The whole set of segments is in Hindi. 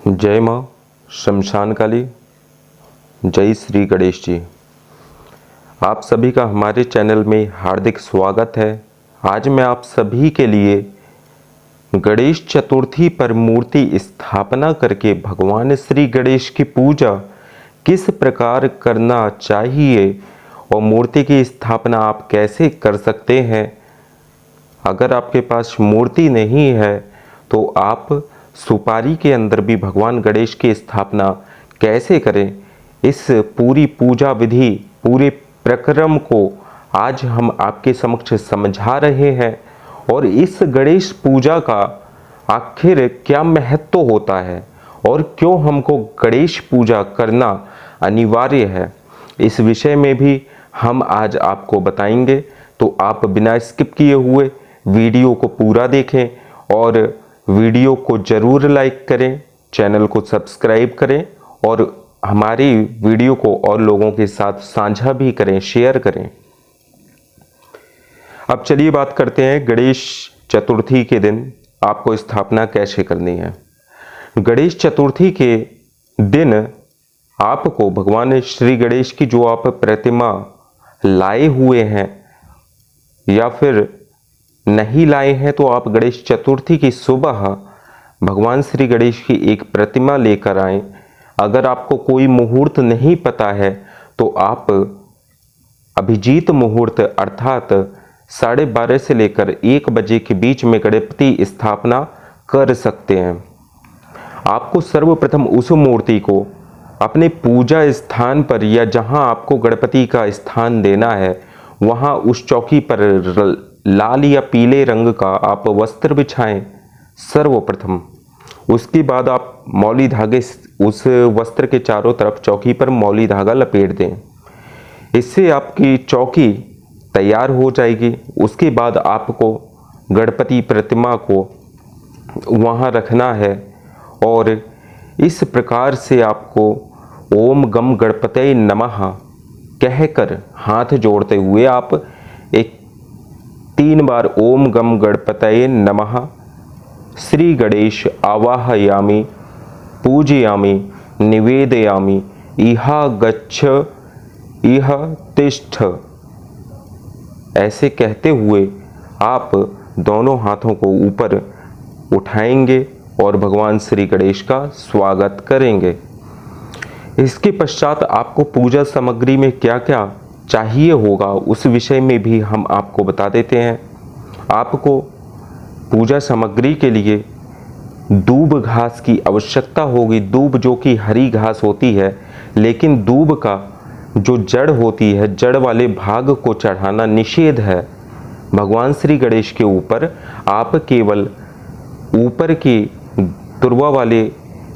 जय माँ शमशान काली। जय श्री गणेश जी। आप सभी का हमारे चैनल में हार्दिक स्वागत है। आज मैं आप सभी के लिए गणेश चतुर्थी पर मूर्ति स्थापना करके भगवान श्री गणेश की पूजा किस प्रकार करना चाहिए और मूर्ति की स्थापना आप कैसे कर सकते हैं। अगर आपके पास मूर्ति नहीं है तो आप सुपारी के अंदर भी भगवान गणेश की स्थापना कैसे करें, इस पूरी पूजा विधि पूरे प्रक्रम को आज हम आपके समक्ष समझा रहे हैं। और इस गणेश पूजा का आखिर क्या महत्व होता है और क्यों हमको गणेश पूजा करना अनिवार्य है, इस विषय में भी हम आज आपको बताएंगे। तो आप बिना स्किप किए हुए वीडियो को पूरा देखें और वीडियो को ज़रूर लाइक करें, चैनल को सब्सक्राइब करें और हमारी वीडियो को और लोगों के साथ साझा भी करें, शेयर करें। अब चलिए बात करते हैं गणेश चतुर्थी के दिन आपको स्थापना कैसे करनी है। गणेश चतुर्थी के दिन आपको भगवान श्री गणेश की जो आप प्रतिमा लाए हुए हैं या फिर नहीं लाए हैं, तो आप गणेश चतुर्थी की सुबह भगवान श्री गणेश की एक प्रतिमा लेकर आएं। अगर आपको कोई मुहूर्त नहीं पता है तो आप अभिजीत मुहूर्त अर्थात 12:30 से लेकर 1 बजे के बीच में गणपति स्थापना कर सकते हैं। आपको सर्वप्रथम उस मूर्ति को अपने पूजा स्थान पर या जहां आपको गणपति का स्थान देना है वहां उस चौकी पर लाल या पीले रंग का आप वस्त्र बिछाएं सर्वप्रथम। उसके बाद आप मौली धागे उस वस्त्र के चारों तरफ चौकी पर मौली धागा लपेट दें। इससे आपकी चौकी तैयार हो जाएगी। उसके बाद आपको गणपति प्रतिमा को वहां रखना है और इस प्रकार से आपको ओम गम गणपतये नमः कहकर हाथ जोड़ते हुए आप 3 बार ओम गम गणपतये नमः श्री गणेश आवाहयामि पूजयामि निवेदयामि इह गच्छ इह तिष्ठ ऐसे कहते हुए आप दोनों हाथों को ऊपर उठाएंगे और भगवान श्री गणेश का स्वागत करेंगे। इसके पश्चात आपको पूजा सामग्री में क्या क्या चाहिए होगा उस विषय में भी हम आपको बता देते हैं। आपको पूजा सामग्री के लिए दूब घास की आवश्यकता होगी। दूब जो कि हरी घास होती है, लेकिन दूब का जो जड़ होती है, जड़ वाले भाग को चढ़ाना निषेध है भगवान श्री गणेश के ऊपर। आप केवल ऊपर की तुरवा वाले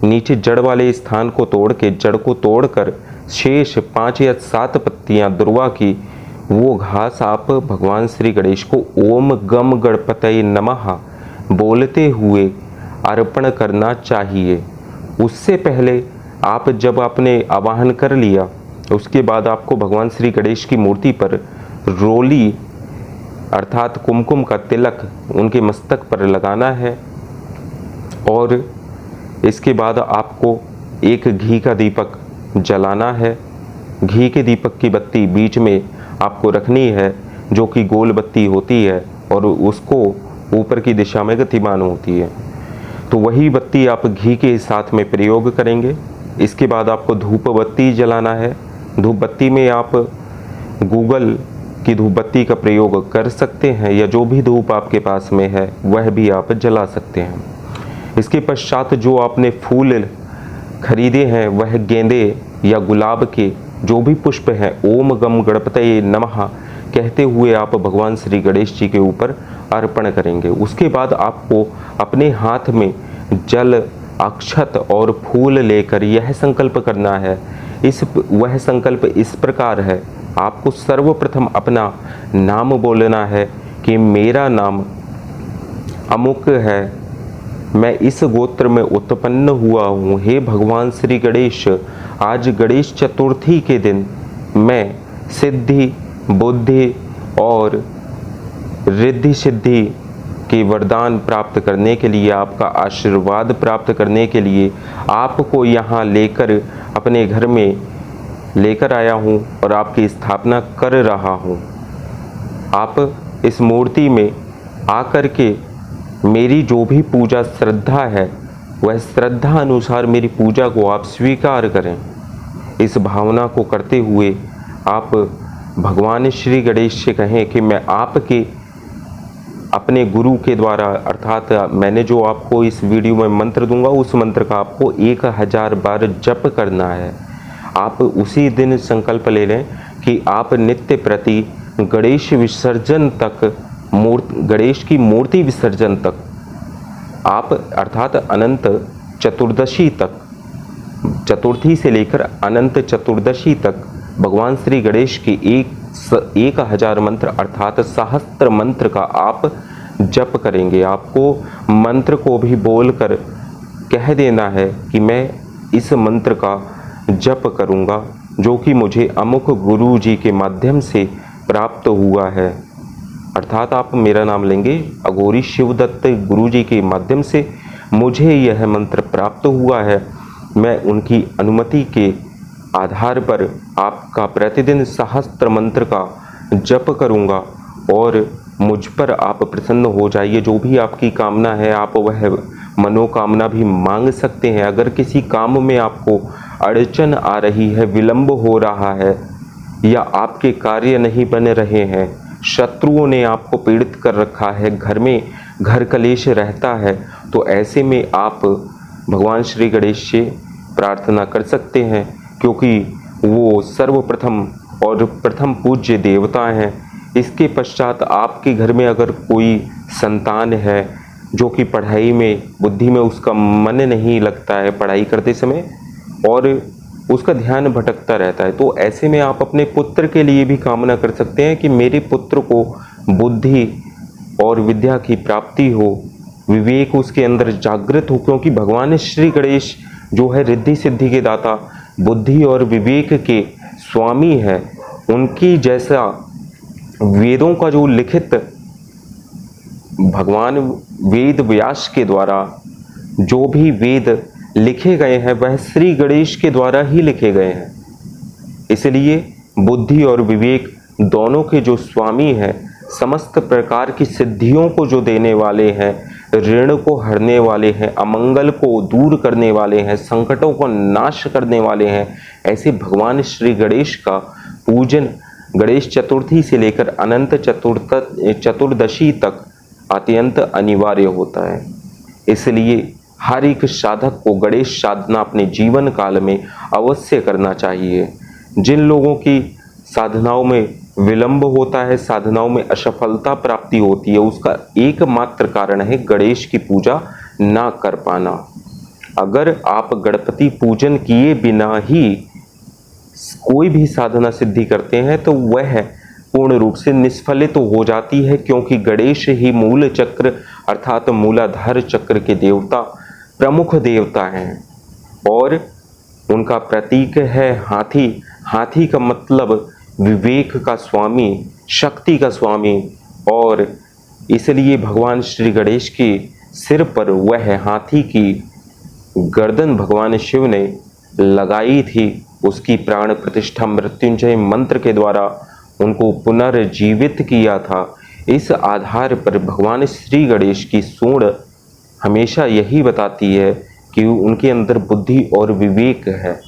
नीचे जड़ वाले स्थान को तोड़ के जड़ को तोड़कर शेष 5 या 7 पत्तियां दुर्वा की वो घास आप भगवान श्री गणेश को ओम गम गणपतये नमः बोलते हुए अर्पण करना चाहिए। उससे पहले आप जब आपने आवाहन कर लिया उसके बाद आपको भगवान श्री गणेश की मूर्ति पर रोली अर्थात कुमकुम का तिलक उनके मस्तक पर लगाना है और इसके बाद आपको एक घी का दीपक जलाना है। घी के दीपक की बत्ती बीच में आपको रखनी है जो कि गोल बत्ती होती है और उसको ऊपर की दिशा में गतिमान होती है। तो वही बत्ती आप घी के साथ में प्रयोग करेंगे। इसके बाद आपको धूप बत्ती जलाना है। धूप बत्ती में आप गूगल की धूप बत्ती का प्रयोग कर सकते हैं या जो भी धूप आपके पास में है वह भी आप जला सकते हैं। इसके पश्चात जो आपने फूल खरीदे हैं वह गेंदे या गुलाब के जो भी पुष्प हैं ओम गम गणपतये नमः कहते हुए आप भगवान श्री गणेश जी के ऊपर अर्पण करेंगे। उसके बाद आपको अपने हाथ में जल अक्षत और फूल लेकर यह संकल्प करना है। वह संकल्प इस प्रकार है। आपको सर्वप्रथम अपना नाम बोलना है कि मेरा नाम अमुक है, मैं इस गोत्र में उत्पन्न हुआ हूँ। हे भगवान श्री गणेश, आज गणेश चतुर्थी के दिन मैं सिद्धि बुद्धि और रिद्धि सिद्धि के वरदान प्राप्त करने के लिए, आपका आशीर्वाद प्राप्त करने के लिए आपको यहाँ लेकर अपने घर में लेकर आया हूँ और आपकी स्थापना कर रहा हूँ। आप इस मूर्ति में आकर के मेरी जो भी पूजा श्रद्धा है वह श्रद्धा अनुसार मेरी पूजा को आप स्वीकार करें। इस भावना को करते हुए आप भगवान श्री गणेश से कहें कि मैं आपके अपने गुरु के द्वारा, अर्थात मैंने जो आपको इस वीडियो में मंत्र दूंगा उस मंत्र का आपको 1000 बार जप करना है। आप उसी दिन संकल्प ले लें कि आप नित्य प्रति गणेश विसर्जन तक, गणेश की मूर्ति विसर्जन तक आप, अर्थात अनंत चतुर्दशी तक, चतुर्थी से लेकर अनंत चतुर्दशी तक भगवान श्री गणेश की 1000 मंत्र अर्थात सहस्त्र मंत्र का आप जप करेंगे। आपको मंत्र को भी बोलकर कह देना है कि मैं इस मंत्र का जप करूंगा जो कि मुझे अमुक गुरु जी के माध्यम से प्राप्त हुआ है। अर्थात आप मेरा नाम लेंगे, अघोरी शिवदत्त गुरु जी के माध्यम से मुझे यह मंत्र प्राप्त हुआ है। मैं उनकी अनुमति के आधार पर आपका प्रतिदिन सहस्त्र मंत्र का जप करूंगा और मुझ पर आप प्रसन्न हो जाइए। जो भी आपकी कामना है आप वह मनोकामना भी मांग सकते हैं। अगर किसी काम में आपको अड़चन आ रही है, विलंब हो रहा है या आपके कार्य नहीं बन रहे हैं, शत्रुओं ने आपको पीड़ित कर रखा है, घर में घर कलेश रहता है, तो ऐसे में आप भगवान श्री गणेश से प्रार्थना कर सकते हैं, क्योंकि वो सर्वप्रथम और प्रथम पूज्य देवता हैं। इसके पश्चात आपके घर में अगर कोई संतान है जो कि पढ़ाई में, बुद्धि में उसका मन नहीं लगता है पढ़ाई करते समय और उसका ध्यान भटकता रहता है, तो ऐसे में आप अपने पुत्र के लिए भी कामना कर सकते हैं कि मेरे पुत्र को बुद्धि और विद्या की प्राप्ति हो, विवेक उसके अंदर जागृत हो, क्योंकि भगवान श्री गणेश जो है रिद्धि सिद्धि के दाता, बुद्धि और विवेक के स्वामी है। उनकी जैसा वेदों का जो लिखित, भगवान वेद व्यास के द्वारा जो भी वेद लिखे गए हैं वह श्री गणेश के द्वारा ही लिखे गए हैं। इसलिए बुद्धि और विवेक दोनों के जो स्वामी हैं, समस्त प्रकार की सिद्धियों को जो देने वाले हैं, ऋण को हरने वाले हैं, अमंगल को दूर करने वाले हैं, संकटों को नाश करने वाले हैं, ऐसे भगवान श्री गणेश का पूजन गणेश चतुर्थी से लेकर अनंत चतुर्दशी तक अत्यंत अनिवार्य होता है। इसलिए हर एक साधक को गणेश साधना अपने जीवन काल में अवश्य करना चाहिए। जिन लोगों की साधनाओं में विलंब होता है, साधनाओं में असफलता प्राप्ति होती है, उसका एकमात्र कारण है गणेश की पूजा ना कर पाना। अगर आप गणपति पूजन किए बिना ही कोई भी साधना सिद्धि करते हैं तो वह पूर्ण रूप से निष्फलित तो हो जाती है, क्योंकि गणेश ही मूल चक्र अर्थात मूलाधार चक्र के देवता, प्रमुख देवता हैं और उनका प्रतीक है हाथी। हाथी का मतलब विवेक का स्वामी, शक्ति का स्वामी, और इसलिए भगवान श्री गणेश के सिर पर वह हाथी की गर्दन भगवान शिव ने लगाई थी। उसकी प्राण प्रतिष्ठा मृत्युंजय मंत्र के द्वारा उनको पुनर्जीवित किया था। इस आधार पर भगवान श्री गणेश की सूंड हमेशा यही बताती है कि उनके अंदर बुद्धि और विवेक है,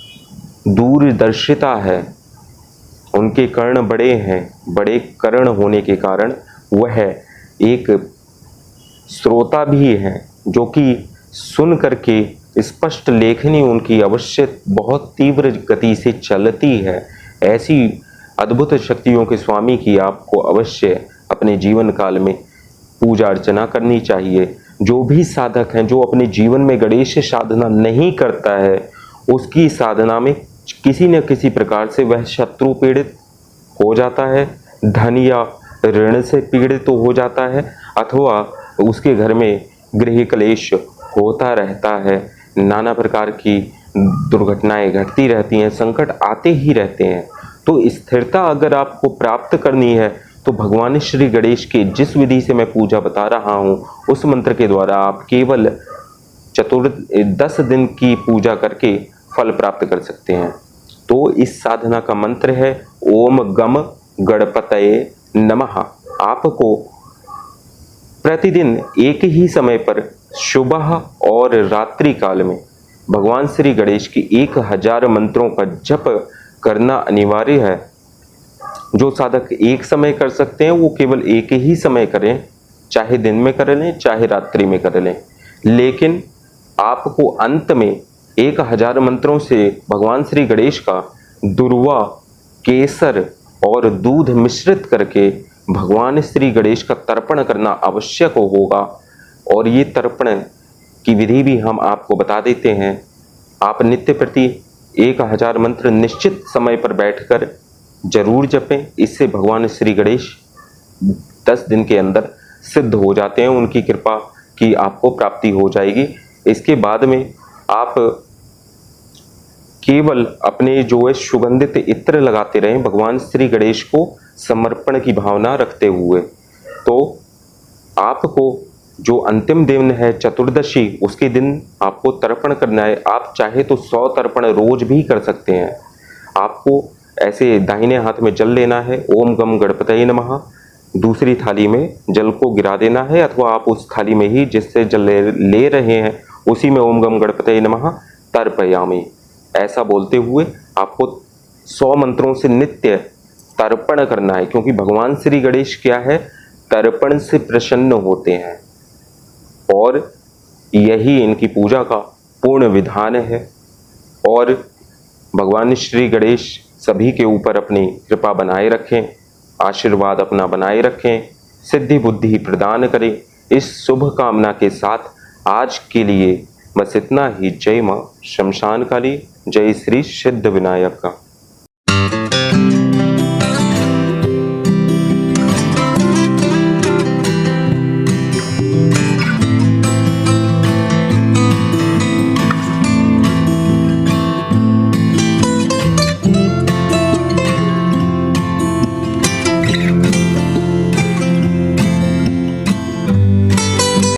दूरदर्शिता है, उनके कर्ण बड़े हैं, बड़े कर्ण होने के कारण वह एक श्रोता भी हैं, जो कि सुन करके स्पष्ट लेखनी उनकी अवश्य बहुत तीव्र गति से चलती है। ऐसी अद्भुत शक्तियों के स्वामी की आपको अवश्य अपने जीवन काल में पूजा अर्चना करनी चाहिए। जो भी साधक हैं जो अपने जीवन में गणेश साधना नहीं करता है, उसकी साधना में किसी न किसी प्रकार से वह शत्रु पीड़ित हो जाता है, धन या ऋण से पीड़ित तो हो जाता है, अथवा उसके घर में गृह क्लेश होता रहता है, नाना प्रकार की दुर्घटनाएं घटती रहती हैं, संकट आते ही रहते हैं। तो स्थिरता अगर आपको प्राप्त करनी है तो भगवान श्री गणेश के जिस विधि से मैं पूजा बता रहा हूँ उस मंत्र के द्वारा आप केवल 10 दिन की पूजा करके फल प्राप्त कर सकते हैं। तो इस साधना का मंत्र है ओम गम गणपतये नमः। आपको प्रतिदिन एक ही समय पर सुबह और रात्रि काल में भगवान श्री गणेश की 1000 मंत्रों का जप करना अनिवार्य है। जो साधक एक समय कर सकते हैं वो केवल एक ही समय करें, चाहे दिन में कर लें चाहे रात्रि में कर लें, लेकिन आपको अंत में 1000 मंत्रों से भगवान श्री गणेश का दुर्वा, केसर और दूध मिश्रित करके भगवान श्री गणेश का तर्पण करना आवश्यक होगा। और ये तर्पण की विधि भी हम आपको बता देते हैं। आप नित्य प्रति 1000 मंत्र निश्चित समय पर बैठकर जरूर जपें। इससे भगवान श्री गणेश 10 दिन के अंदर सिद्ध हो जाते हैं, उनकी कृपा की आपको प्राप्ति हो जाएगी। इसके बाद में आप केवल अपने जो है सुगंधित इत्र लगाते रहें भगवान श्री गणेश को समर्पण की भावना रखते हुए। तो आपको जो अंतिम दिन है चतुर्दशी, उसके दिन आपको तर्पण करना है। आप चाहे तो 100 तर्पण रोज भी कर सकते हैं। आपको ऐसे दाहिने हाथ में जल लेना है, ओम गम गणपतये नमः, दूसरी थाली में जल को गिरा देना है, अथवा आप उस थाली में ही जिससे जल ले रहे हैं उसी में ओम गम गणपतये नमः तर्पयामि ऐसा बोलते हुए आपको 100 मंत्रों से नित्य तर्पण करना है। क्योंकि भगवान श्री गणेश क्या है, तर्पण से प्रसन्न होते हैं और यही इनकी पूजा का पूर्ण विधान है। और भगवान श्री गणेश सभी के ऊपर अपनी कृपा बनाए रखें, आशीर्वाद अपना बनाए रखें, सिद्धि बुद्धि प्रदान करें। इस शुभ कामना के साथ आज के लिए बस इतना ही। जय मां शमशान काली, जय श्री सिद्ध विनायक का।